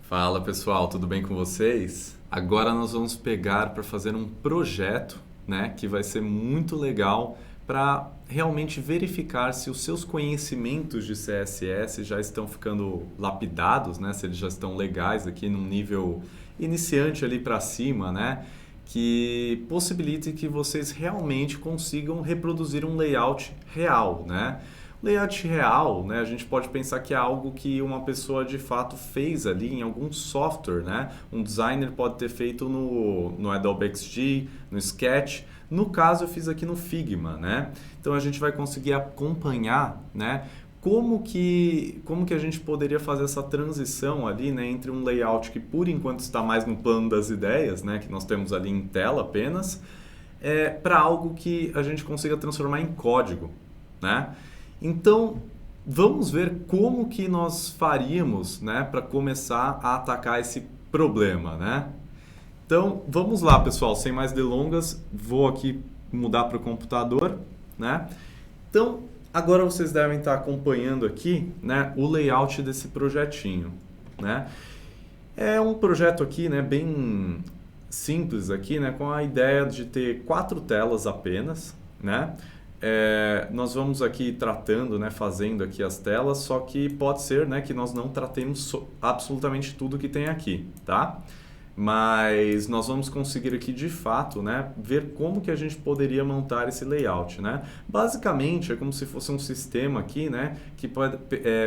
Fala pessoal, tudo bem com vocês? Agora nós vamos pegar para fazer um projeto, né, que vai ser muito legal para realmente verificar se os seus conhecimentos de CSS já estão ficando lapidados, né, se eles já estão legais aqui num nível iniciante ali para cima, né, que possibilite que vocês realmente consigam reproduzir um layout real, né? Layout real, né, a gente pode pensar que é algo que uma pessoa de fato fez ali em algum software, né? Um designer pode ter feito no Adobe XD, no Sketch. No caso, eu fiz aqui no Figma, né? Então a gente vai conseguir acompanhar, né? Como que a gente poderia fazer essa transição ali, né, entre um layout que por enquanto está mais no plano das ideias, né, que nós temos ali em tela apenas, para algo que a gente consiga transformar em código, né? Então, vamos ver como que nós faríamos, né, para começar a atacar esse problema, né? Então, vamos lá, pessoal, sem mais delongas, vou aqui mudar para o computador, né? Então, agora vocês devem estar acompanhando aqui, né, o layout desse projetinho, né? É um projeto aqui, né, bem simples aqui, né, com a ideia de ter 4 telas apenas, né? Nós vamos aqui tratando, né, fazendo aqui as telas, só que pode ser, né, que nós não tratemos absolutamente tudo que tem aqui, tá? Mas nós vamos conseguir aqui de fato, né, ver como que a gente poderia montar esse layout, né? Basicamente é como se fosse um sistema aqui, né, que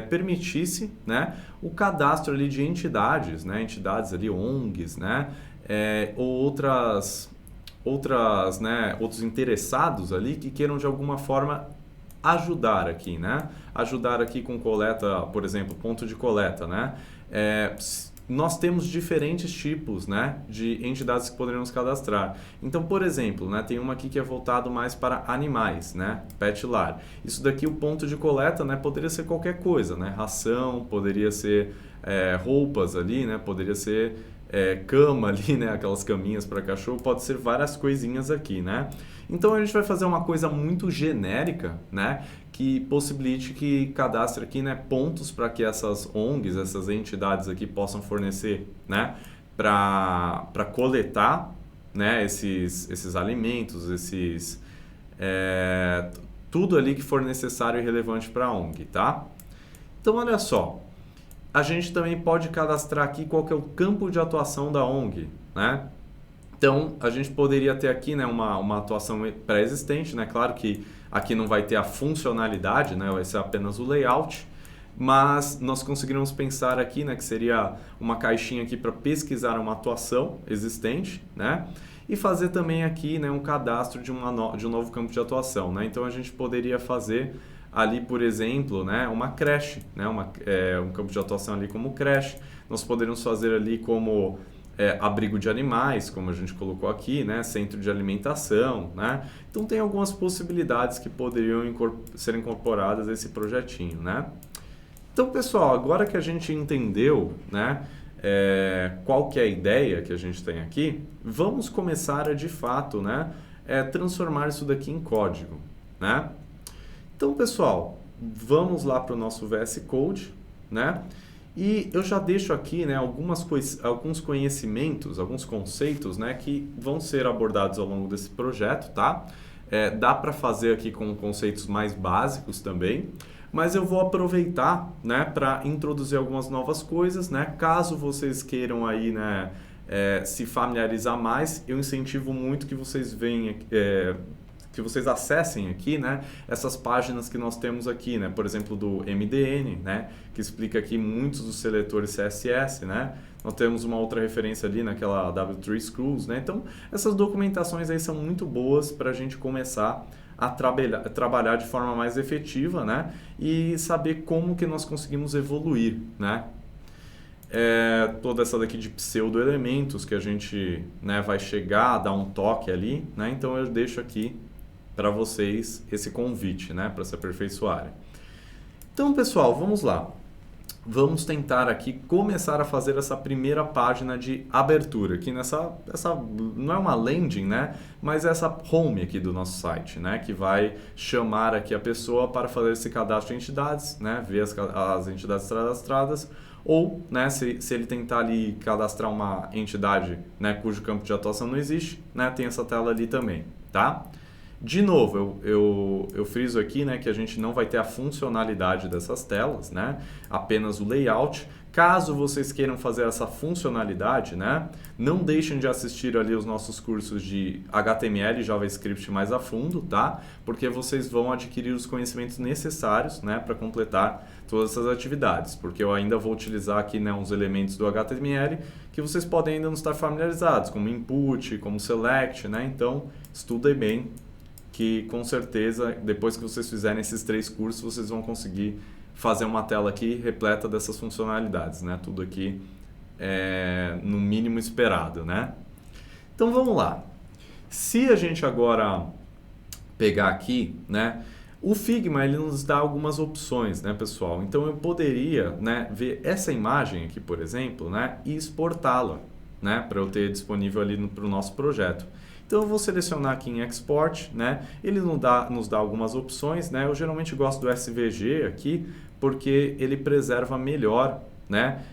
permitisse, né, o cadastro ali de entidades, né, entidades ali ONGs, né, ou outras, né, outros interessados ali que queiram de alguma forma ajudar aqui, né? Ajudar aqui com coleta, por exemplo, ponto de coleta, né? Nós temos diferentes tipos, né, de entidades que poderíamos cadastrar. Então, por exemplo, né, tem uma aqui que é voltado mais para animais, né, pet lar. Isso daqui, o ponto de coleta, né, poderia ser qualquer coisa, né, ração, poderia ser roupas ali, né, poderia ser cama ali, né, aquelas caminhas para cachorro, pode ser várias coisinhas aqui, né. Então a gente vai fazer uma coisa muito genérica, né, que possibilite que cadastre aqui, né, pontos para que essas ONGs, essas entidades aqui possam fornecer, né, para coletar, né, esses alimentos, tudo ali que for necessário e relevante para a ONG, tá? Então olha só, a gente também pode cadastrar aqui qual que é o campo de atuação da ONG, né? Então, a gente poderia ter aqui, né, uma atuação pré-existente, né? Claro que aqui não vai ter a funcionalidade, né? Vai ser apenas o layout, mas nós conseguiríamos pensar aqui, né, que seria uma caixinha aqui para pesquisar uma atuação existente, né? E fazer também aqui, né, um cadastro de um novo campo de atuação, né? Então, a gente poderia fazer ali, por exemplo, né, uma creche, né, um campo de atuação ali como creche. Nós poderíamos fazer ali como abrigo de animais, como a gente colocou aqui, né, centro de alimentação, né? Então tem algumas possibilidades que poderiam ser incorporadas a esse projetinho, né? Então, pessoal, agora que a gente entendeu, né, qual que é a ideia que a gente tem aqui, vamos começar a, de fato, né, transformar isso daqui em código, né? Então, pessoal, vamos lá para o nosso VS Code, né? E eu já deixo aqui, né, alguns conhecimentos, alguns conceitos, né, que vão ser abordados ao longo desse projeto, tá? Dá para fazer aqui com conceitos mais básicos também, mas eu vou aproveitar, né, para introduzir algumas novas coisas, né? Caso vocês queiram aí, né, se familiarizar mais, eu incentivo muito que vocês venham que vocês acessem aqui, né, essas páginas que nós temos aqui, né, por exemplo, do MDN, né, que explica aqui muitos dos seletores CSS, né, nós temos uma outra referência ali naquela W3 Schools, né, então essas documentações aí são muito boas para a gente começar a trabalhar de forma mais efetiva, né, e saber como que nós conseguimos evoluir, né. Toda essa daqui de pseudo-elementos que a gente, né, vai chegar a dar um toque ali, né, então eu deixo aqui para vocês esse convite, né, para se aperfeiçoarem. Então, pessoal, vamos lá. Vamos tentar aqui começar a fazer essa primeira página de abertura. Aqui essa não é uma landing, né, mas essa home aqui do nosso site, né, que vai chamar aqui a pessoa para fazer esse cadastro de entidades, né, ver as entidades cadastradas, ou, né, se ele tentar ali cadastrar uma entidade, né, cujo campo de atuação não existe, né, tem essa tela ali também, tá? De novo, eu friso aqui, né, que a gente não vai ter a funcionalidade dessas telas, né, apenas o layout. Caso vocês queiram fazer essa funcionalidade, né, não deixem de assistir ali os nossos cursos de HTML e JavaScript mais a fundo, tá? Porque vocês vão adquirir os conhecimentos necessários, né, para completar todas essas atividades. Porque eu ainda vou utilizar aqui, né, uns elementos do HTML que vocês podem ainda não estar familiarizados, como input, como select, né? Então, estudem bem, que com certeza, depois que vocês fizerem esses 3 cursos, vocês vão conseguir fazer uma tela aqui repleta dessas funcionalidades, né? Tudo aqui no mínimo esperado, né? Então vamos lá. Se a gente agora pegar aqui, né? O Figma, ele nos dá algumas opções, né, pessoal? Então eu poderia, né, ver essa imagem aqui, por exemplo, né, e exportá-la, né, para eu ter disponível ali para o nosso projeto. Então eu vou selecionar aqui em Export, né? Ele nos dá algumas opções, né? Eu geralmente gosto do SVG aqui porque ele preserva melhor, né?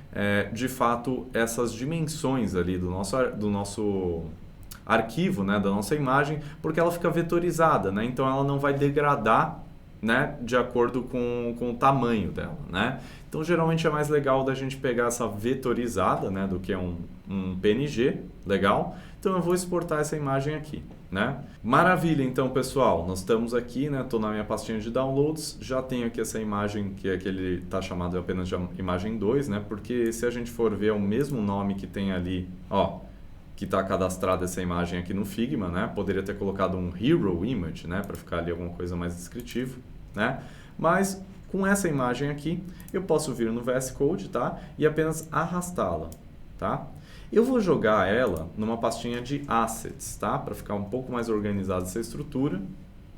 De fato, essas dimensões ali do nosso arquivo, né? Da nossa imagem, porque ela fica vetorizada, né? Então ela não vai degradar, né? De acordo com o tamanho dela, né? Então geralmente é mais legal da gente pegar essa vetorizada, né? Do que um PNG, legal? Então eu vou exportar essa imagem aqui, né? Maravilha, então pessoal, nós estamos aqui, né? Estou na minha pastinha de downloads, já tenho aqui essa imagem que ele está chamado apenas de imagem 2, né? Porque se a gente for ver o mesmo nome que tem ali, ó, que está cadastrada essa imagem aqui no Figma, né? Poderia ter colocado um Hero Image, né? Para ficar ali alguma coisa mais descritivo, né? Mas com essa imagem aqui, eu posso vir no VS Code, tá? E apenas arrastá-la, tá? Eu vou jogar ela numa pastinha de Assets, tá? Para ficar um pouco mais organizada essa estrutura,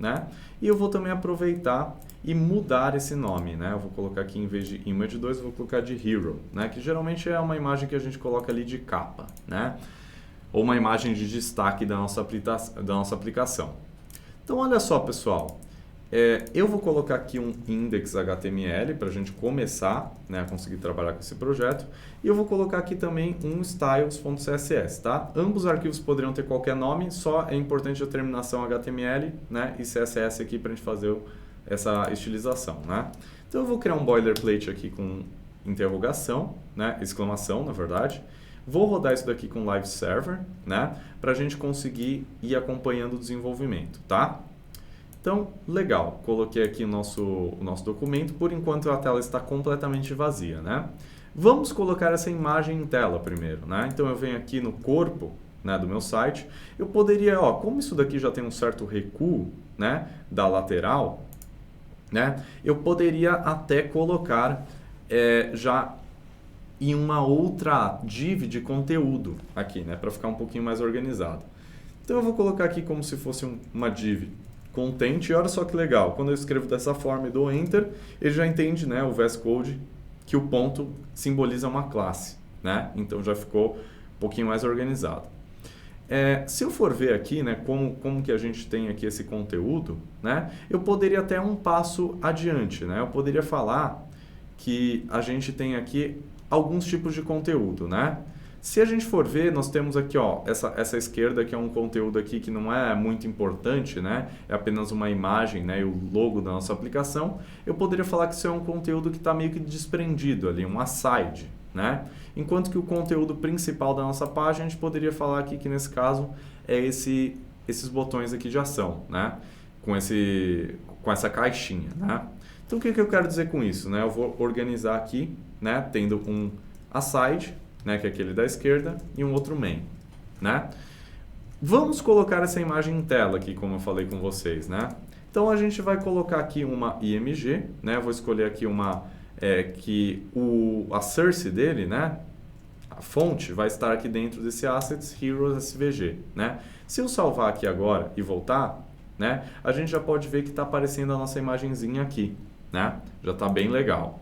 né? E eu vou também aproveitar e mudar esse nome, né? Eu vou colocar aqui, em vez de Image 2, eu vou colocar de Hero, né? Que geralmente é uma imagem que a gente coloca ali de capa, né? Ou uma imagem de destaque da nossa aplicação. Então, olha só, pessoal. Eu vou colocar aqui um index HTML para a gente começar, né, a conseguir trabalhar com esse projeto. E eu vou colocar aqui também um styles.css, tá? Ambos os arquivos poderiam ter qualquer nome, só é importante a terminação HTML, né, e CSS aqui para a gente fazer essa estilização, né? Então eu vou criar um boilerplate aqui com interrogação, né, exclamação, na verdade. Vou rodar isso daqui com Live Server, né, para a gente conseguir ir acompanhando o desenvolvimento, tá? Então, legal, coloquei aqui o nosso documento, por enquanto a tela está completamente vazia, né? Vamos colocar essa imagem em tela primeiro, né? Então eu venho aqui no corpo, né, do meu site, eu poderia, ó, como isso daqui já tem um certo recuo, né, da lateral, né, eu poderia até colocar já em uma outra div de conteúdo aqui, né, para ficar um pouquinho mais organizado. Então eu vou colocar aqui como se fosse uma div content, e olha só que legal, quando eu escrevo dessa forma e dou Enter, ele já entende, né, o VS Code, que o ponto simboliza uma classe, né? Então já ficou um pouquinho mais organizado. Se eu for ver aqui, né, como que a gente tem aqui esse conteúdo, né, eu poderia até um passo adiante, né? Eu poderia falar que a gente tem aqui alguns tipos de conteúdo, né? Se a gente for ver, nós temos aqui, ó, essa esquerda que é um conteúdo aqui que não é muito importante, né? É apenas uma imagem, né? E o logo da nossa aplicação. Eu poderia falar que isso é um conteúdo que está meio que desprendido ali, um aside, né? Enquanto que o conteúdo principal da nossa página, a gente poderia falar aqui que nesse caso é esses botões aqui de ação, né? Com essa caixinha, né? Então o que eu quero dizer com isso, né? Eu vou organizar aqui, né? Tendo um aside, né, que é aquele da esquerda, e um outro main, né? Vamos colocar essa imagem em tela aqui, como eu falei com vocês, né? Então a gente vai colocar aqui uma IMG, né? Eu vou escolher aqui uma a source dele, né? A fonte vai estar aqui dentro desse assets heroes svg, né? Se eu salvar aqui agora e voltar, né? A gente já pode ver que está aparecendo a nossa imagenzinha aqui, né? Já está bem legal.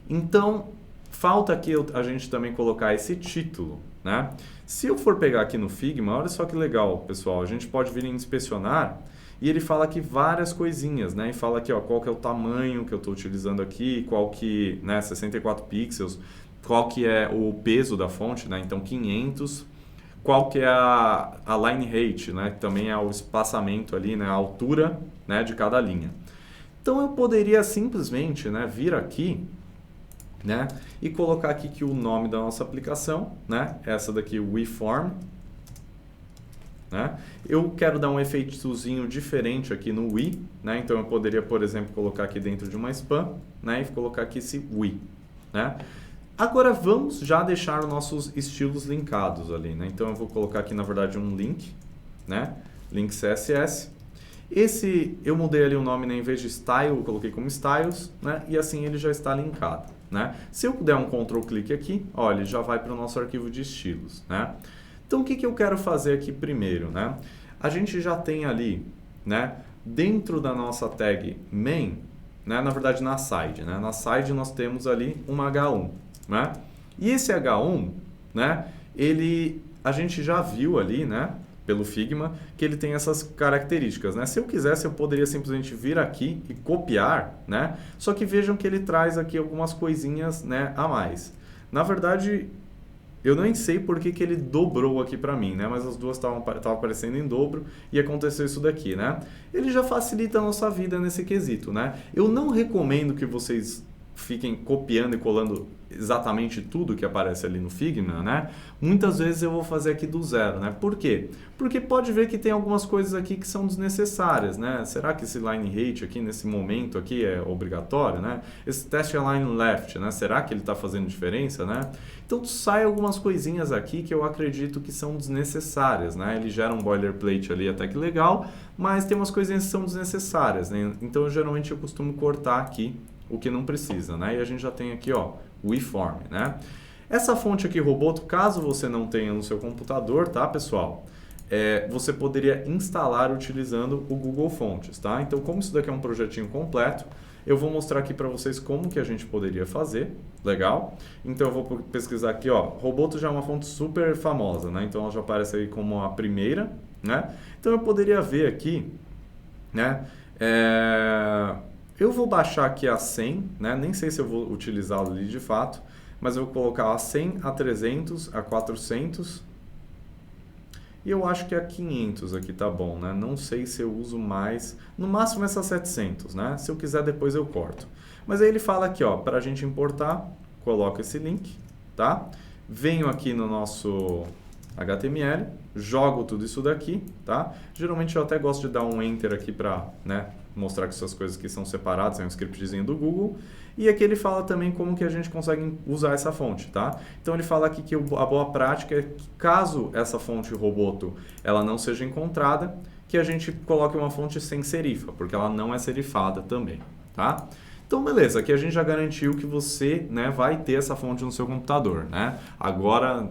Então falta aqui a gente também colocar esse título, né? Se eu for pegar aqui no Figma, olha só que legal, pessoal. A gente pode vir em inspecionar e ele fala aqui várias coisinhas, né? E fala aqui, ó, qual que é o tamanho que eu estou utilizando aqui, qual que, né, 64 pixels. qual que é o peso da fonte, né? Então 500, qual que é a line height, né? Que também é o espaçamento ali, né? A altura, né? De cada linha. Então eu poderia simplesmente, né? Vir aqui, né? E colocar aqui que o nome da nossa aplicação, né? Essa daqui, WeForm, né? Eu quero dar um efeitozinho diferente aqui no We, né? Então eu poderia, por exemplo, colocar aqui dentro de uma spam, né? E colocar aqui esse We, né? Agora vamos já deixar os nossos estilos linkados ali, né? Então eu vou colocar aqui na verdade um link, né? Link CSS. Esse eu mudei ali o nome, né? Em vez de style, eu coloquei como styles, né? E assim ele já está linkado, né? Se eu der um Ctrl clique aqui, ó, ele já vai para o nosso arquivo de estilos, né? Então o que que eu quero fazer aqui primeiro, né? A gente já tem ali, né? Dentro da nossa tag main, né? Na verdade na side, né? Na side nós temos ali uma H1, né? E esse H1, né? A gente já viu ali, né? Pelo Figma, que ele tem essas características, né? Se eu quisesse, eu poderia simplesmente vir aqui e copiar, né? Só que vejam que ele traz aqui algumas coisinhas, né, a mais. Na verdade, eu nem sei por que ele dobrou aqui para mim, né? Mas as duas estavam aparecendo em dobro e aconteceu isso daqui, né? Ele já facilita a nossa vida nesse quesito, né? Eu não recomendo que vocês fiquem copiando e colando exatamente tudo que aparece ali no Figma, né? Muitas vezes eu vou fazer aqui do zero, né? Por quê? Porque pode ver que tem algumas coisas aqui que são desnecessárias, né? Será que esse line height aqui, nesse momento aqui, é obrigatório, né? Esse test align left, né? Será que ele está fazendo diferença, né? Então sai algumas coisinhas aqui que eu acredito que são desnecessárias, né? Ele gera um boilerplate ali até que legal, mas tem umas coisinhas que são desnecessárias, né? Então geralmente eu costumo cortar aqui o que não precisa, né? E a gente já tem aqui, ó, o WeForm, né? Essa fonte aqui, Roboto, caso você não tenha no seu computador, tá, pessoal? Você poderia instalar utilizando o Google Fontes, tá? Então, como isso daqui é um projetinho completo, eu vou mostrar aqui para vocês como que a gente poderia fazer, legal? Então, eu vou pesquisar aqui, ó, Roboto já é uma fonte super famosa, né? Então, ela já aparece aí como a primeira, né? Então, eu poderia ver aqui, né? Eu vou baixar aqui a 100, né? Nem sei se eu vou utilizá-lo ali de fato, mas eu vou colocar a 100, a 300, a 400 e eu acho que a 500 aqui tá bom, né? Não sei se eu uso mais, no máximo essa 700, né? Se eu quiser depois eu corto. Mas aí ele fala aqui, ó, para a gente importar, coloco esse link, tá? Venho aqui no nosso HTML, jogo tudo isso daqui, tá? Geralmente eu até gosto de dar um enter aqui para, né, mostrar que essas coisas aqui são separadas, é um scriptzinho do Google. E aqui ele fala também como que a gente consegue usar essa fonte, tá? Então ele fala aqui que a boa prática é que caso essa fonte Roboto ela não seja encontrada, que a gente coloque uma fonte sem serifa, porque ela não é serifada também, tá? Então, beleza, aqui a gente já garantiu que você, né, vai ter essa fonte no seu computador, né? Agora,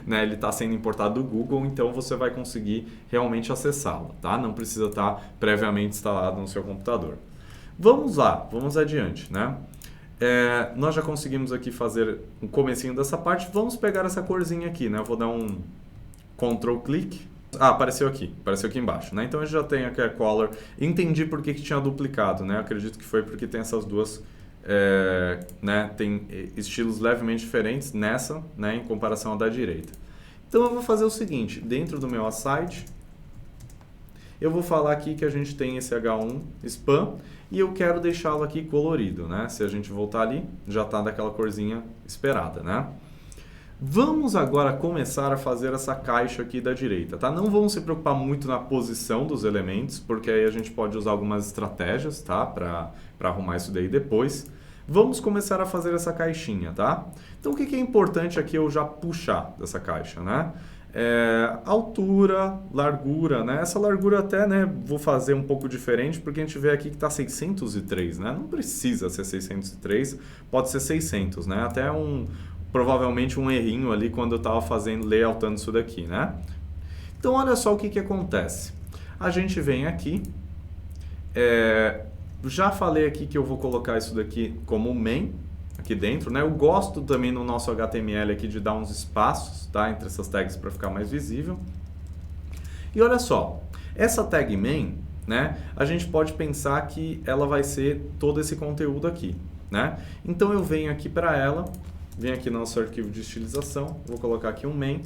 né, ele está sendo importado do Google, então você vai conseguir realmente acessá-lo, tá? Não precisa estar previamente instalado no seu computador. Vamos lá, vamos adiante, né? Nós já conseguimos aqui fazer um comecinho dessa parte, vamos pegar essa corzinha aqui, né? Eu vou dar um Ctrl clique. Ah, apareceu aqui embaixo, né? Então a gente já tem aqui a color. Entendi por que tinha duplicado, né? Acredito que foi porque tem essas duas, né? Tem estilos levemente diferentes nessa, né? Em comparação à da direita. Então eu vou fazer o seguinte, dentro do meu aside, eu vou falar aqui que a gente tem esse H1 spam e eu quero deixá-lo aqui colorido, né? Se a gente voltar ali, já está daquela corzinha esperada, né? Vamos agora começar a fazer essa caixa aqui da direita, tá? Não vamos se preocupar muito na posição dos elementos, porque aí a gente pode usar algumas estratégias, tá? Para arrumar isso daí depois. Vamos começar a fazer essa caixinha, tá? Então o que é importante aqui eu já puxar dessa caixa, né? Altura, largura, né? Essa largura até, né, vou fazer um pouco diferente, porque a gente vê aqui que está 603, né? Não precisa ser 603, pode ser 600, né? Até provavelmente um errinho ali quando eu estava layoutando isso daqui, né? Então, olha só o que acontece. A gente vem aqui, já falei aqui que eu vou colocar isso daqui como main, aqui dentro, né? Eu gosto também no nosso HTML aqui de dar uns espaços, tá? Entre essas tags para ficar mais visível. E olha só, essa tag main, né? A gente pode pensar que ela vai ser todo esse conteúdo aqui, né? Então eu venho aqui para ela, Vem aqui no nosso arquivo de estilização, vou colocar aqui um main,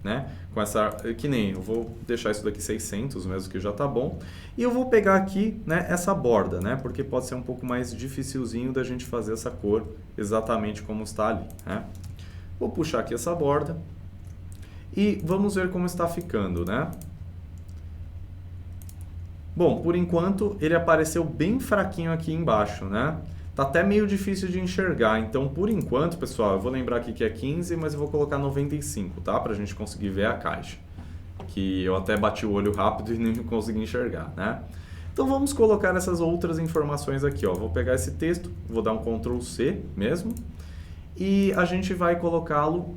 né? Com essa, que nem, eu vou deixar isso daqui 600 mesmo, que já tá bom. E eu vou pegar aqui, né, essa borda, né? Porque pode ser um pouco mais dificilzinho da gente fazer essa cor exatamente como está ali, né? Vou puxar aqui essa borda e vamos ver como está ficando, né? Bom, por enquanto ele apareceu bem fraquinho aqui embaixo, né? Tá até meio difícil de enxergar, então por enquanto, pessoal, eu vou lembrar aqui que é 15, mas eu vou colocar 95, tá? Pra gente conseguir ver a caixa. Que eu até bati o olho rápido e nem consegui enxergar, né? Então vamos colocar essas outras informações aqui, ó. Vou pegar esse texto, vou dar um Ctrl C mesmo, e a gente vai colocá-lo,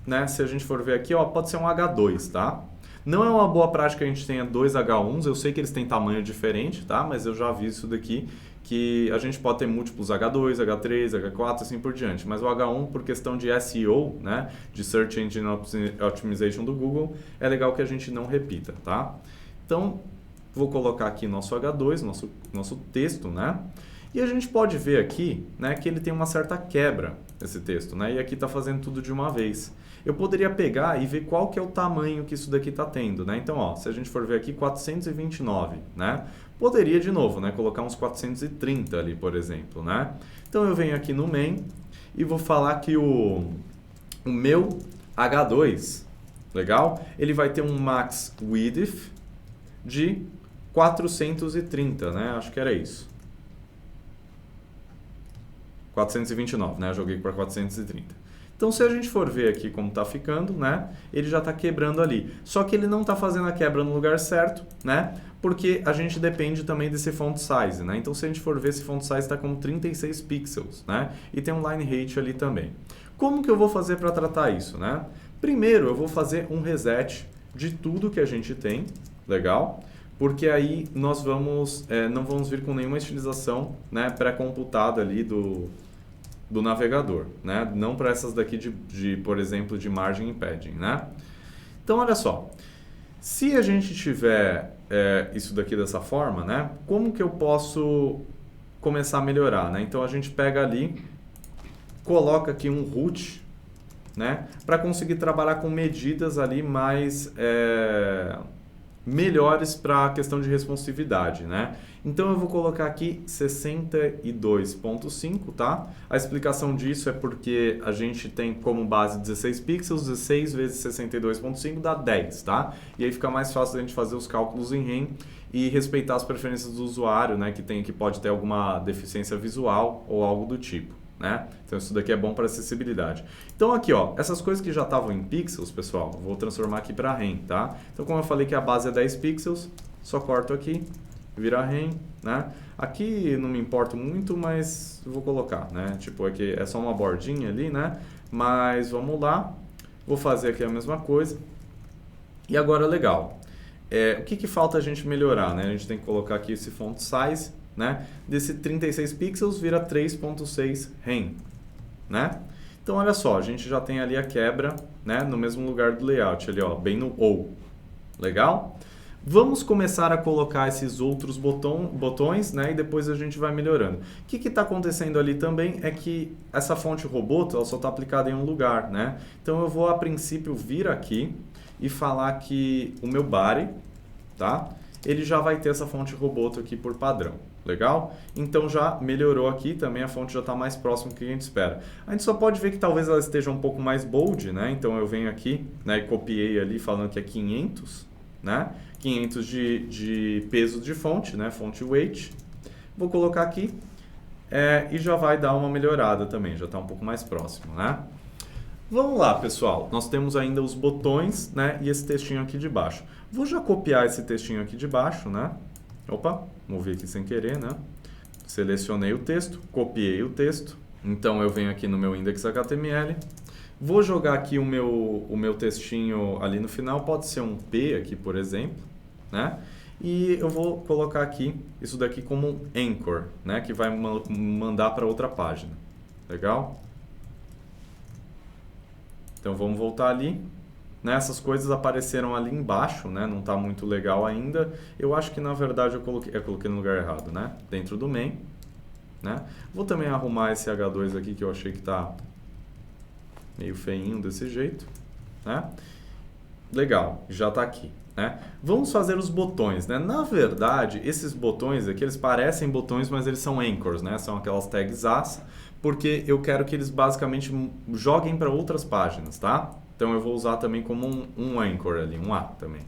né? Se a gente for ver aqui, ó, pode ser um H2, tá? Não é uma boa prática que a gente tenha dois H1s, eu sei que eles têm tamanho diferente, tá? Mas eu já vi isso daqui, que a gente pode ter múltiplos H2, H3, H4, assim por diante. Mas o H1, por questão de SEO, né? De Search Engine Optimization do Google, é legal que a gente não repita, tá? Então, vou colocar aqui nosso H2, nosso texto, né? E a gente pode ver aqui, né, que ele tem uma certa quebra, esse texto, né? E aqui está fazendo tudo de uma vez. Eu poderia pegar e ver qual que é o tamanho que isso daqui está tendo, né? Então, ó, se a gente for ver aqui, 429, né? Poderia, de novo, né, colocar uns 430 ali, por exemplo, né? Então, eu venho aqui no main e vou falar que o meu H2, legal? Ele vai ter um max width de 430, né? Acho que era isso. 429, né? Eu joguei para 430. Então, se a gente for ver aqui como está ficando, né? Ele já está quebrando ali. Só que ele não está fazendo a quebra no lugar certo, né? Porque a gente depende também desse font size, né? Então, se a gente for ver, esse font size está com 36 pixels, né? E tem um line height ali também. Como que eu vou fazer para tratar isso, né? Primeiro, eu vou fazer um reset de tudo que a gente tem, legal? Porque aí nós vamos, não vamos vir com nenhuma estilização, né, pré-computada ali do navegador, né? Não para essas daqui por exemplo, de margem e padding, né? Então, olha só, se a gente tiver isso daqui dessa forma, né? Como que eu posso começar a melhorar, né? Então, a gente pega ali, coloca aqui um root, né? Para conseguir trabalhar com medidas ali mais melhores para a questão de responsividade, né? Então eu vou colocar aqui 62.5, tá? A explicação disso é porque a gente tem como base 16 pixels, 16 vezes 62.5 dá 10, tá? E aí fica mais fácil a gente fazer os cálculos em REM e respeitar as preferências do usuário, né? Que pode ter alguma deficiência visual ou algo do tipo, né? Então isso daqui é bom para acessibilidade. Então aqui, ó, essas coisas que já estavam em pixels, pessoal, vou transformar aqui para REM, tá? Então como eu falei que a base é 10 pixels, só corto aqui, vira REM, né? Aqui não me importo muito, mas vou colocar, né? Tipo, aqui é só uma bordinha ali, né? Mas vamos lá, vou fazer aqui a mesma coisa. E agora, legal, o que falta a gente melhorar, né? A gente tem que colocar aqui esse font size, né? Desse 36 pixels vira 3.6 REM, né? Então, olha só, a gente já tem ali a quebra, né? No mesmo lugar do layout, ali, ó, bem no O. Legal? Vamos começar a colocar esses outros botões, né? E depois a gente vai melhorando. O que está acontecendo ali também é que essa fonte Roboto, ela só está aplicada em um lugar, né? Então, eu vou, a princípio, vir aqui e falar que o meu body, tá? Ele já vai ter essa fonte Roboto aqui por padrão. Legal? Então já melhorou aqui, também a fonte já está mais próxima do que a gente espera. A gente só pode ver que talvez ela esteja um pouco mais bold, né? Então eu venho aqui, né, e copiei ali falando que é 500, né? 500 de peso de fonte, né? Fonte weight. Vou colocar aqui e já vai dar uma melhorada também, já está um pouco mais próximo, né? Vamos lá, pessoal. Nós temos ainda os botões, né? E esse textinho aqui de baixo. Vou já copiar esse textinho aqui de baixo, né? Opa, movi aqui sem querer, né? Selecionei o texto, copiei o texto. Então, eu venho aqui no meu index.html. Vou jogar aqui o meu textinho ali no final. Pode ser um P aqui, por exemplo, né? E eu vou colocar aqui isso daqui como um anchor, né? Que vai mandar para outra página. Legal? Então, vamos voltar ali. Essas coisas apareceram ali embaixo, né? Não está muito legal ainda. Eu acho que, na verdade, eu coloquei no lugar errado, né? Dentro do main, né? Vou também arrumar esse H2 aqui que eu achei que está meio feinho desse jeito, né? Legal, já está aqui, né? Vamos fazer os botões, né? Na verdade, esses botões aqui, eles parecem botões, mas eles são anchors, né? São aquelas tags As, porque eu quero que eles basicamente joguem para outras páginas, tá? Então eu vou usar também como um anchor ali, um A também.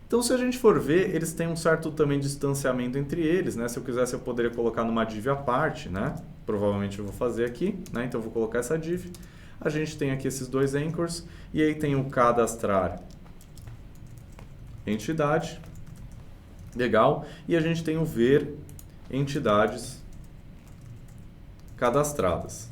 Então, se a gente for ver, eles têm um certo também distanciamento entre eles, né? Se eu quisesse, eu poderia colocar numa div à parte, né? Provavelmente eu vou fazer aqui, né? Então, eu vou colocar essa div. A gente tem aqui esses dois anchors, e aí tem o cadastrar entidade, legal, e a gente tem o ver entidades cadastradas,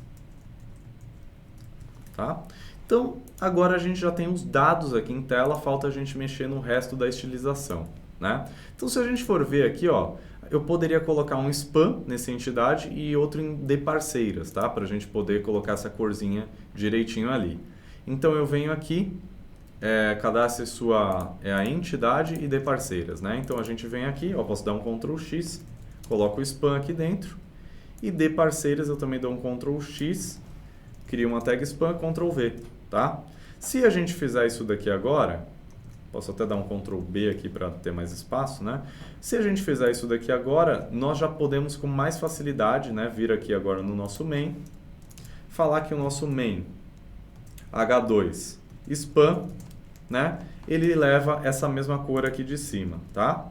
tá? Então, agora a gente já tem os dados aqui em tela, falta a gente mexer no resto da estilização, né? Então, se a gente for ver aqui, ó, eu poderia colocar um spam nessa entidade e outro em de parceiras, tá? Para a gente poder colocar essa corzinha direitinho ali. Então, eu venho aqui, cadastre a entidade e de parceiras, né? Então, a gente vem aqui, ó, posso dar um Ctrl X, coloco o spam aqui dentro, e de parceiras eu também dou um Ctrl X, crio uma tag spam, Ctrl V, tá? Se a gente fizer isso daqui agora, posso até dar um Ctrl B aqui para ter mais espaço, né? Se a gente fizer isso daqui agora, nós já podemos com mais facilidade, né, vir aqui agora no nosso main, falar que o nosso main H2 spam, né, ele leva essa mesma cor aqui de cima, tá?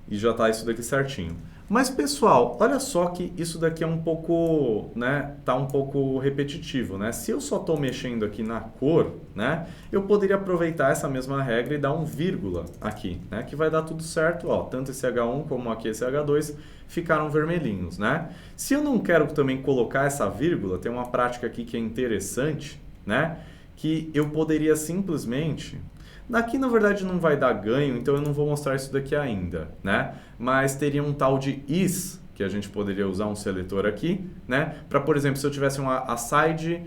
E já tá isso daqui certinho. Mas, pessoal, olha só que isso daqui é um pouco, né, tá um pouco repetitivo, né? Se eu só estou mexendo aqui na cor, né, eu poderia aproveitar essa mesma regra e dar um vírgula aqui, né, que vai dar tudo certo, ó, tanto esse H1 como aqui esse H2 ficaram vermelhinhos, né? Se eu não quero também colocar essa vírgula, tem uma prática aqui que é interessante, né, que eu poderia simplesmente... Daqui, na verdade, não vai dar ganho, então eu não vou mostrar isso daqui ainda, né? Mas teria um tal de is, que a gente poderia usar um seletor aqui, né? Para, por exemplo, se eu tivesse uma aside,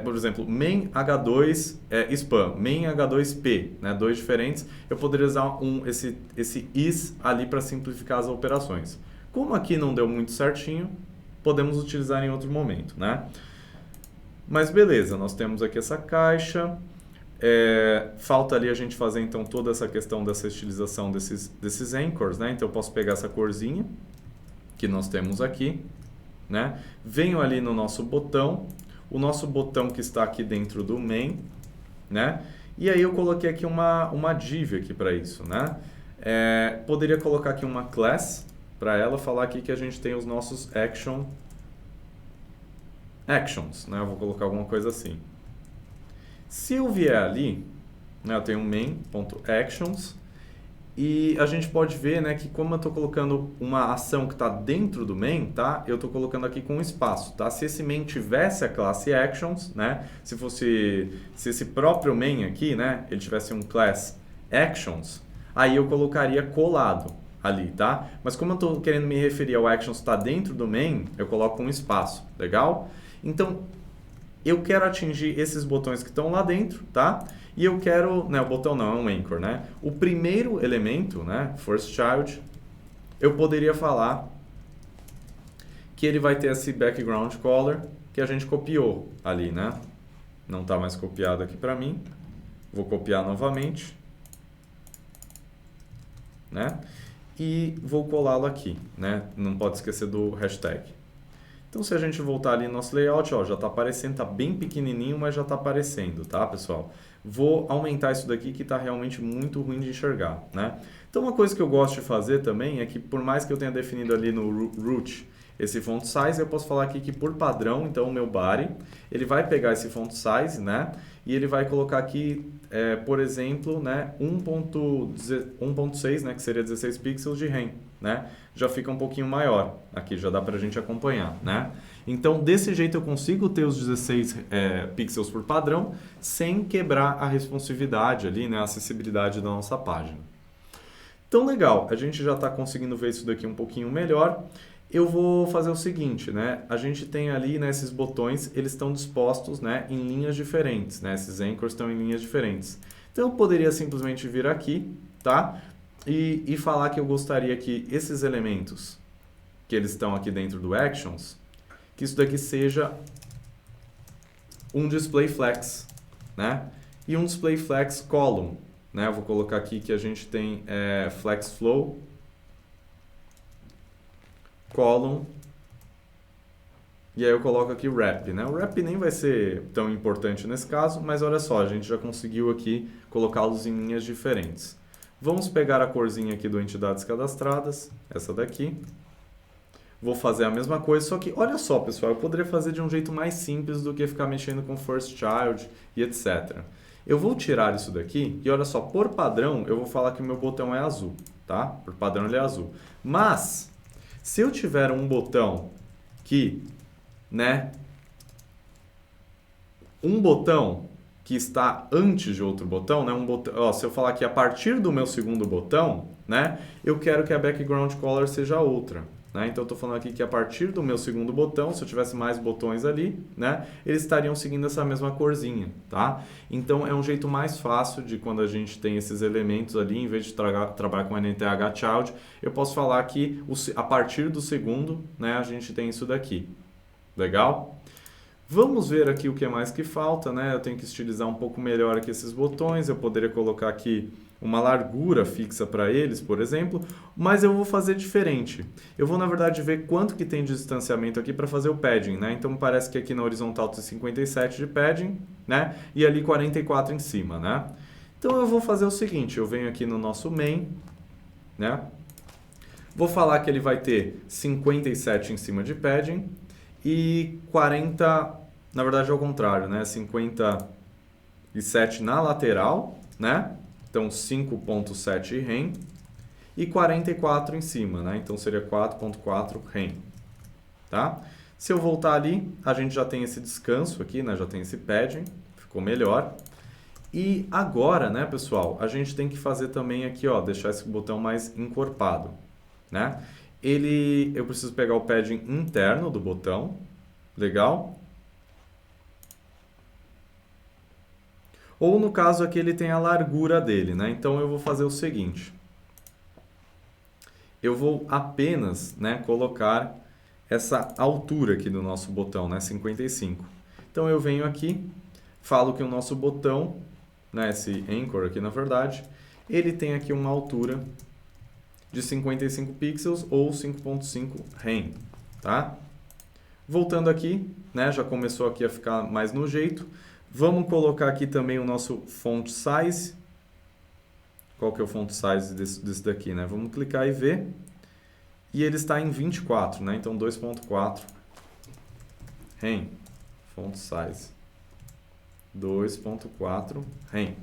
por exemplo, main H2 spam, main H2p, né? Dois diferentes, eu poderia usar esse is ali para simplificar as operações. Como aqui não deu muito certinho, podemos utilizar em outro momento, né? Mas beleza, nós temos aqui essa caixa... falta ali a gente fazer então toda essa questão dessa estilização desses anchors, né? Então eu posso pegar essa corzinha que nós temos aqui, né? Venho ali no nosso botão, o nosso botão que está aqui dentro do main, né? E aí eu coloquei aqui uma div aqui para isso, né? Poderia colocar aqui uma class para ela, falar aqui que a gente tem os nossos actions, né? Eu vou colocar alguma coisa assim. Se eu vier ali, né, eu tenho um main.actions e a gente pode ver, né, que como eu estou colocando uma ação que está dentro do main, tá, eu estou colocando aqui com espaço. Tá? Se esse main tivesse a classe actions, né, se esse próprio main aqui, né, ele tivesse um class actions, aí eu colocaria colado ali, tá? Mas como eu estou querendo me referir ao actions que está dentro do main, eu coloco um espaço, legal? Então, eu quero atingir esses botões que estão lá dentro, tá? E eu quero, né, o botão não, é um anchor, né? O primeiro elemento, né, first child, eu poderia falar que ele vai ter esse background color que a gente copiou ali, né? Não está mais copiado aqui para mim. Vou copiar novamente, né? E vou colá-lo aqui, né? Não pode esquecer do hashtag. Então, se a gente voltar ali no nosso layout, ó, já está aparecendo, está bem pequenininho, mas já está aparecendo, tá, pessoal? Vou aumentar isso daqui que está realmente muito ruim de enxergar, né? Então, uma coisa que eu gosto de fazer também é que, por mais que eu tenha definido ali no root esse font size, eu posso falar aqui que, por padrão, então, o meu body, ele vai pegar esse font size, né? E ele vai colocar aqui, por exemplo, né, 1.6, né, que seria 16 pixels de REM, né? Já fica um pouquinho maior. Aqui já dá para a gente acompanhar, né? Então, desse jeito eu consigo ter os 16 pixels por padrão sem quebrar a responsividade ali, né? A acessibilidade da nossa página. Então, legal. A gente já está conseguindo ver isso daqui um pouquinho melhor. Eu vou fazer o seguinte, né? A gente tem ali, né, esses botões, eles estão dispostos, né, em linhas diferentes, né? Esses anchors estão em linhas diferentes. Então, eu poderia simplesmente vir aqui, tá? E falar que eu gostaria que esses elementos que eles estão aqui dentro do Actions, que isso daqui seja um display flex, né? E um display flex column, né? Eu vou colocar aqui que a gente tem flex flow column, e aí eu coloco aqui wrap, né? O wrap nem vai ser tão importante nesse caso, mas olha só, a gente já conseguiu aqui colocá-los em linhas diferentes. Vamos pegar a corzinha aqui do entidades cadastradas, essa daqui. Vou fazer a mesma coisa, só que olha só, pessoal, eu poderia fazer de um jeito mais simples do que ficar mexendo com first child e etc. Eu vou tirar isso daqui e olha só, por padrão eu vou falar que o meu botão é azul, tá? Por padrão ele é azul. Mas, se eu tiver um botão que, né, um botão que está antes de outro botão, né, ó, se eu falar que a partir do meu segundo botão, né, eu quero que a background color seja outra. Né? Então, eu estou falando aqui que a partir do meu segundo botão, se eu tivesse mais botões ali, né, eles estariam seguindo essa mesma corzinha, tá? Então, é um jeito mais fácil de quando a gente tem esses elementos ali, em vez de trabalhar com NTH Child, eu posso falar que a partir do segundo, né, a gente tem isso daqui. Legal? Vamos ver aqui o que mais que falta, né? Eu tenho que estilizar um pouco melhor aqui esses botões, eu poderia colocar aqui uma largura fixa para eles, por exemplo, mas eu vou fazer diferente. Eu vou, na verdade, ver quanto que tem de distanciamento aqui para fazer o padding, né? Então, parece que aqui na horizontal tem 57 de padding, né? E ali 44 em cima, né? Então, eu vou fazer o seguinte, eu venho aqui no nosso main, né? Vou falar que ele vai ter 57 em cima de padding e 40, na verdade é o contrário, né? 57 na lateral, né? Então, 5.7 rem e 44 em cima, né? Então, seria 4.4 rem, tá? Se eu voltar ali, a gente já tem esse descanso aqui, né? Já tem esse padding, ficou melhor. E agora, né, pessoal, a gente tem que fazer também aqui, ó, deixar esse botão mais encorpado, né? Eu preciso pegar o padding interno do botão, legal? Ou no caso aqui ele tem a largura dele, né? Então eu vou fazer o seguinte. Eu vou apenas, né, colocar essa altura aqui do nosso botão, né, 55. Então eu venho aqui, falo que o nosso botão, né, esse anchor aqui na verdade, ele tem aqui uma altura de 55 pixels ou 5.5 rem, tá? Voltando aqui, né, já começou aqui a ficar mais no jeito. Vamos colocar aqui também o nosso font size. Qual que é o font size desse daqui, né? Vamos clicar e ver. E ele está em 24, né? Então 2.4 rem. Font size 2.4 rem.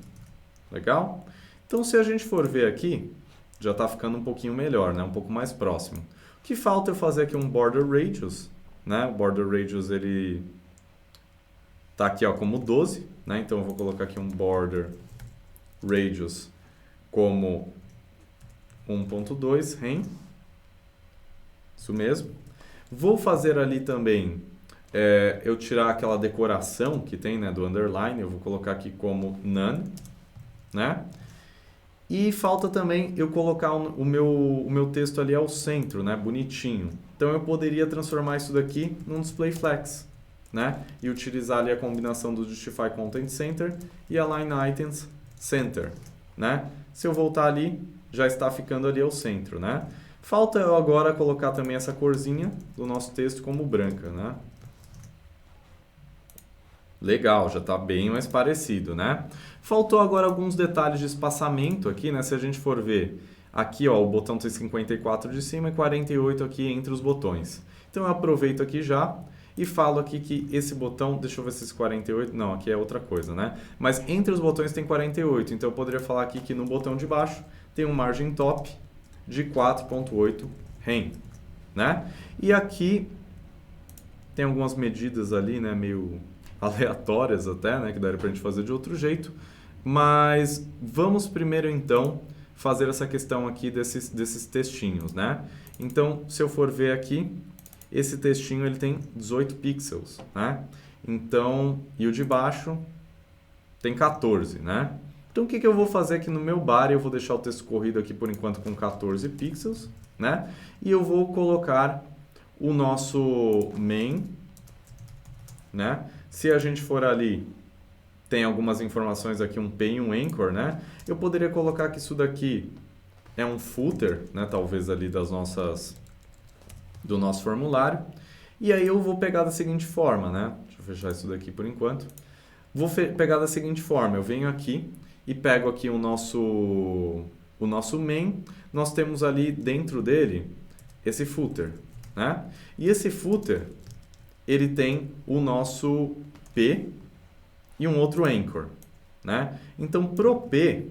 Legal? Então se a gente for ver aqui, já está ficando um pouquinho melhor, né? Um pouco mais próximo. O que falta é fazer aqui um border radius, né? O border radius ele tá aqui, ó, como 12, né? Então eu vou colocar aqui um border radius como 1.2 rem. Isso mesmo. Vou fazer ali também eu tirar aquela decoração que tem, né, do underline, eu vou colocar aqui como none, né? E falta também eu colocar o meu texto ali ao centro, né, bonitinho. Então eu poderia transformar isso daqui num display flex, né? E utilizar ali a combinação do Justify Content Center e Align Items Center, né? Se eu voltar ali, já está ficando ali ao centro, né? Falta eu agora colocar também essa corzinha do nosso texto como branca, né? Legal, já está bem mais parecido, né? Faltou agora alguns detalhes de espaçamento aqui, né? Se a gente for ver aqui, ó, o botão tem 54 de cima e 48 aqui entre os botões. Então eu aproveito aqui já e falo aqui que esse botão, deixa eu ver se esse 48, não, aqui é outra coisa, né? Mas entre os botões tem 48, então eu poderia falar aqui que no botão de baixo tem um margin top de 4.8 rem, né? E aqui tem algumas medidas ali, né, meio aleatórias até, né, que daria pra gente fazer de outro jeito, mas vamos primeiro então fazer essa questão aqui desses textinhos, né? Então, se eu for ver aqui, esse textinho ele tem 18 pixels, né? Então, e o de baixo tem 14, né? Então, o que eu vou fazer aqui no meu body? Eu vou deixar o texto corrido aqui por enquanto com 14 pixels, né? E eu vou colocar o nosso main, né? Se a gente for ali, tem algumas informações aqui, um P e um Anchor, né? Eu poderia colocar que isso daqui é um footer, né? Talvez ali do nosso formulário. E aí eu vou pegar da seguinte forma, né? Deixa eu fechar isso daqui por enquanto. Vou pegar da seguinte forma, eu venho aqui e pego aqui o nosso main. Nós temos ali dentro dele esse footer, né? E esse footer, ele tem o nosso P e um outro anchor, né? Então, pro P,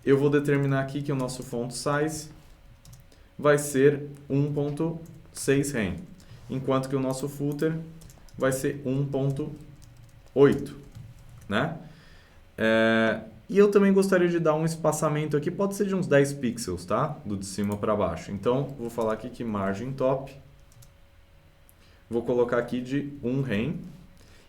eu vou determinar aqui que o nosso font size vai ser 1.6 rem, enquanto que o nosso footer vai ser 1.8, né? E eu também gostaria de dar um espaçamento aqui, pode ser de uns 10 pixels, tá? Do de cima para baixo. Então, vou falar aqui que margem top, vou colocar aqui de 1 rem,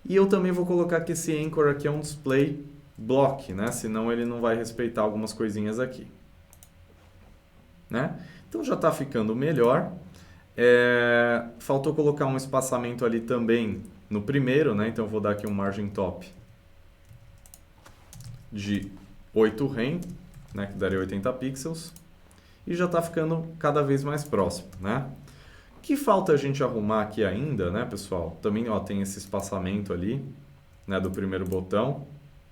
e eu também vou colocar que esse anchor aqui é um display block, né? Senão ele não vai respeitar algumas coisinhas aqui, né? Então já está ficando melhor. Faltou colocar um espaçamento ali também no primeiro, né? Então eu vou dar aqui um margem top de 8 rem, né? Que daria 80 pixels. E já está ficando cada vez mais próximo, né? O que falta a gente arrumar aqui ainda, né, pessoal? Também ó, tem esse espaçamento ali, né, do primeiro botão,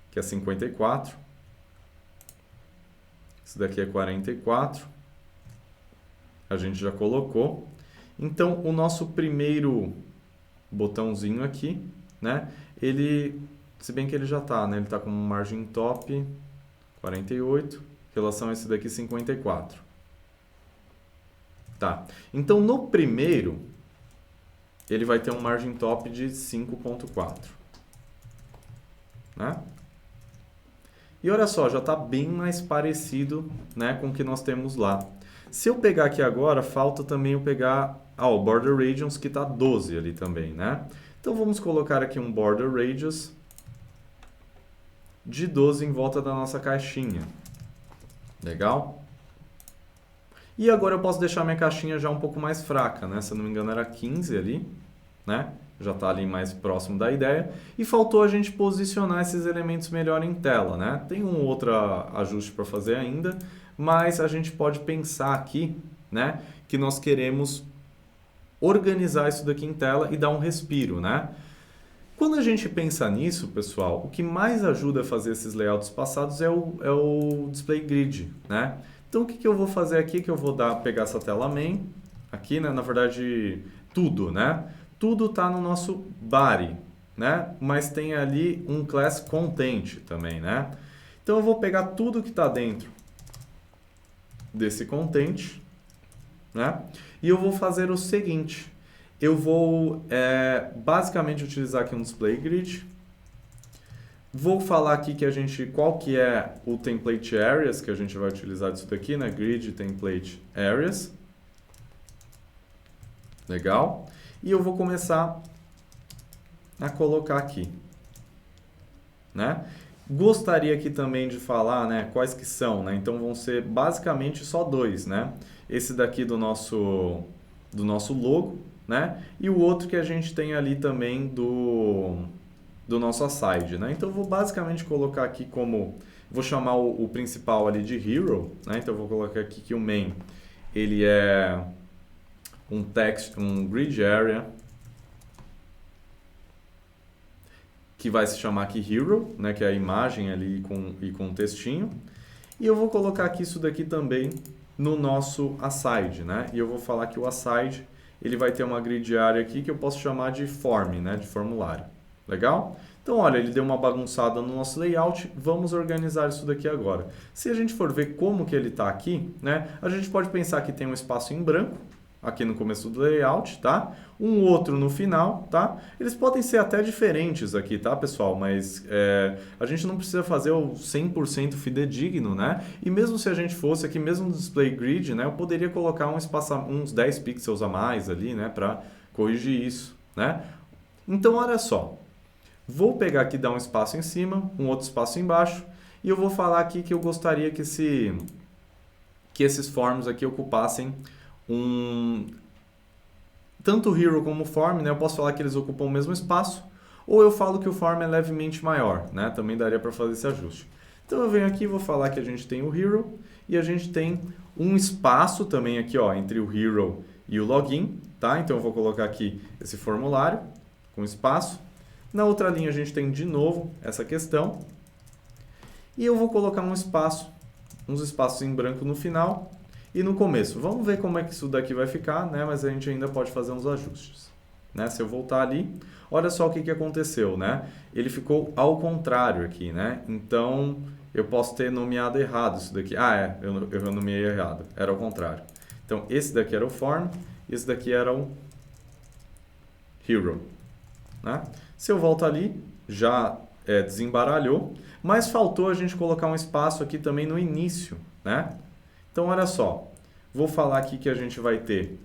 que é 54. Esse daqui é 44. A gente já colocou. Então, o nosso primeiro botãozinho aqui, né? Ele, se bem que ele já está, né? Ele está com margem top 48, em relação a esse daqui 54. Tá. Então, no primeiro, ele vai ter um margem top de 5.4. Né? E olha só, já está bem mais parecido, né, com o que nós temos lá. Se eu pegar aqui agora, falta também eu pegar o Border Radius, que está 12 ali também, né? Então, vamos colocar aqui um Border Radius de 12 em volta da nossa caixinha. Legal? E agora eu posso deixar minha caixinha já um pouco mais fraca, né? Se eu não me engano era 15 ali, né? Já está ali mais próximo da ideia. E faltou a gente posicionar esses elementos melhor em tela, né? Tem um outro ajuste para fazer ainda, mas a gente pode pensar aqui, né? Que nós queremos organizar isso daqui em tela e dar um respiro, né? Quando a gente pensa nisso, pessoal, o que mais ajuda a fazer esses layouts passados é o display grid, né? Então, o que eu vou fazer aqui? Que eu vou pegar essa tela main, aqui, né? Na verdade, tudo, né? Tudo está no nosso body, né? Mas tem ali um class content também, né? Então, eu vou pegar tudo que está dentro desse content, né? E eu vou fazer o seguinte. Eu vou basicamente utilizar aqui um display grid. Vou falar aqui qual que é o template areas que a gente vai utilizar disso daqui, né? Grid template areas. Legal. E eu vou começar a colocar aqui, né? Gostaria aqui também de falar, né, quais que são, né? Então vão ser basicamente só dois, né? Esse daqui do nosso logo, né? E o outro que a gente tem ali também do nosso aside, né? Então eu vou basicamente colocar aqui vou chamar o principal ali de hero, né? Então eu vou colocar aqui que o main ele é um grid area que vai se chamar aqui hero, né? Que é a imagem ali com um textinho. E eu vou colocar aqui isso daqui também no nosso aside, né? E eu vou falar que o aside ele vai ter uma grid area aqui que eu posso chamar de form, né? De formulário. Legal? Então, olha, ele deu uma bagunçada no nosso layout, vamos organizar isso daqui agora. Se a gente for ver como que ele está aqui, né? A gente pode pensar que tem um espaço em branco, aqui no começo do layout, tá? Um outro no final, tá? Eles podem ser até diferentes aqui, tá, pessoal? Mas a gente não precisa fazer o 100% fidedigno, né? E mesmo se a gente fosse aqui, mesmo no display grid, né? Eu poderia colocar uns 10 pixels a mais ali, né? Para corrigir isso, né? Então, olha só. Vou pegar aqui e dar um espaço em cima, um outro espaço embaixo, e eu vou falar aqui que eu gostaria que esses forms aqui ocupassem tanto o hero como o form, né, eu posso falar que eles ocupam o mesmo espaço, ou eu falo que o form é levemente maior, né? Também daria para fazer esse ajuste. Então eu venho aqui e vou falar que a gente tem o hero e a gente tem um espaço também aqui, ó, entre o hero e o login, tá? Então eu vou colocar aqui esse formulário com espaço. Na outra linha a gente tem de novo essa questão. E eu vou colocar um espaço, uns espaços em branco no final e no começo. Vamos ver como é que isso daqui vai ficar, né? Mas a gente ainda pode fazer uns ajustes. Né? Se eu voltar ali, olha só o que aconteceu, né? Ele ficou ao contrário aqui, né? Então, eu posso ter nomeado errado isso daqui. Eu nomeei errado, era ao contrário. Então, esse daqui era o form, esse daqui era o hero. Né? Se eu volto ali, já desembaralhou, mas faltou a gente colocar um espaço aqui também no início, né? Então, olha só, vou falar aqui que a gente vai ter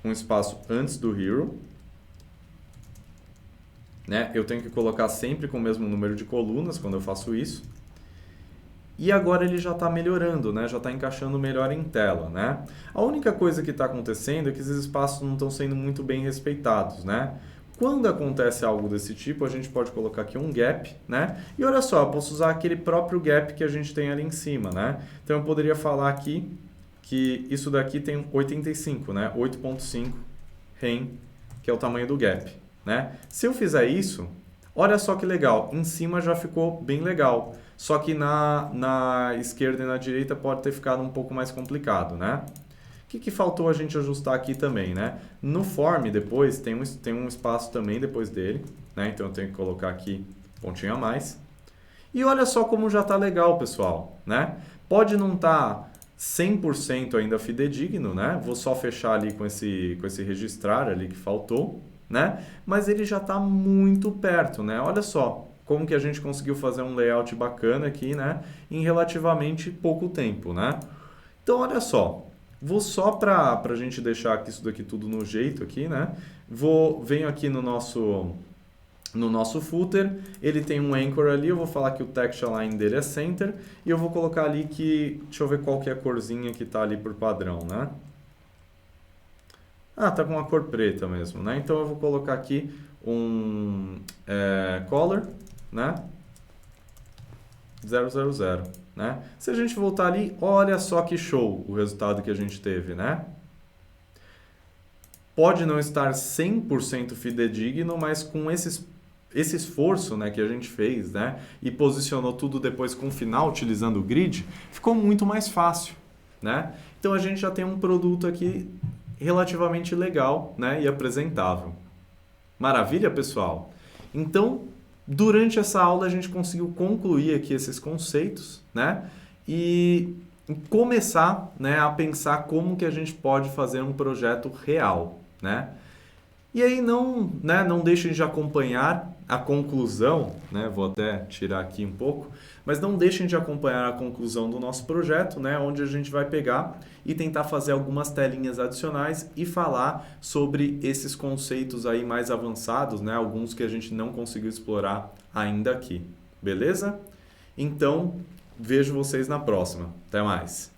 um espaço antes do hero, né? Eu tenho que colocar sempre com o mesmo número de colunas quando eu faço isso. E agora ele já está melhorando, né? Já está encaixando melhor em tela, né? A única coisa que está acontecendo é que esses espaços não estão sendo muito bem respeitados, né? Quando acontece algo desse tipo, a gente pode colocar aqui um gap, né? E olha só, eu posso usar aquele próprio gap que a gente tem ali em cima, né? Então eu poderia falar aqui que isso daqui tem 85, né? 8.5 rem, que é o tamanho do gap, né? Se eu fizer isso, olha só que legal, em cima já ficou bem legal. Só que na esquerda e na direita pode ter ficado um pouco mais complicado, né? O que faltou a gente ajustar aqui também, né? No form, depois, tem um espaço também depois dele, né? Então, eu tenho que colocar aqui pontinho a mais. E olha só como já está legal, pessoal, né? Pode não estar 100% ainda fidedigno, né? Vou só fechar ali com esse registrar ali que faltou, né? Mas ele já está muito perto, né? Olha só como que a gente conseguiu fazer um layout bacana aqui, né? Em relativamente pouco tempo, né? Então, olha só. Vou só para a gente deixar aqui isso daqui tudo no jeito aqui, né? Venho aqui no nosso footer, ele tem um anchor ali, eu vou falar que o text align dele é center, e eu vou colocar ali que, deixa eu ver qual que é a corzinha que está ali por padrão, né? Ah, tá com uma cor preta mesmo, né? Então eu vou colocar aqui um color, né? 000, né? Se a gente voltar ali, olha só que show o resultado que a gente teve, né? Pode não estar 100% fidedigno, mas com esse esforço, né, que a gente fez, né, e posicionou tudo depois com o final, utilizando o grid, ficou muito mais fácil, né? Então a gente já tem um produto aqui relativamente legal, né, e apresentável. Maravilha, pessoal? Então, durante essa aula a gente conseguiu concluir aqui esses conceitos, né? E começar, né, a pensar como que a gente pode fazer um projeto real, né? E aí não deixem de acompanhar a conclusão, né? Vou até tirar aqui um pouco, mas não deixem de acompanhar a conclusão do nosso projeto, né? Onde a gente vai pegar e tentar fazer algumas telinhas adicionais e falar sobre esses conceitos aí mais avançados, né? Alguns que a gente não conseguiu explorar ainda aqui, beleza? Então, vejo vocês na próxima. Até mais!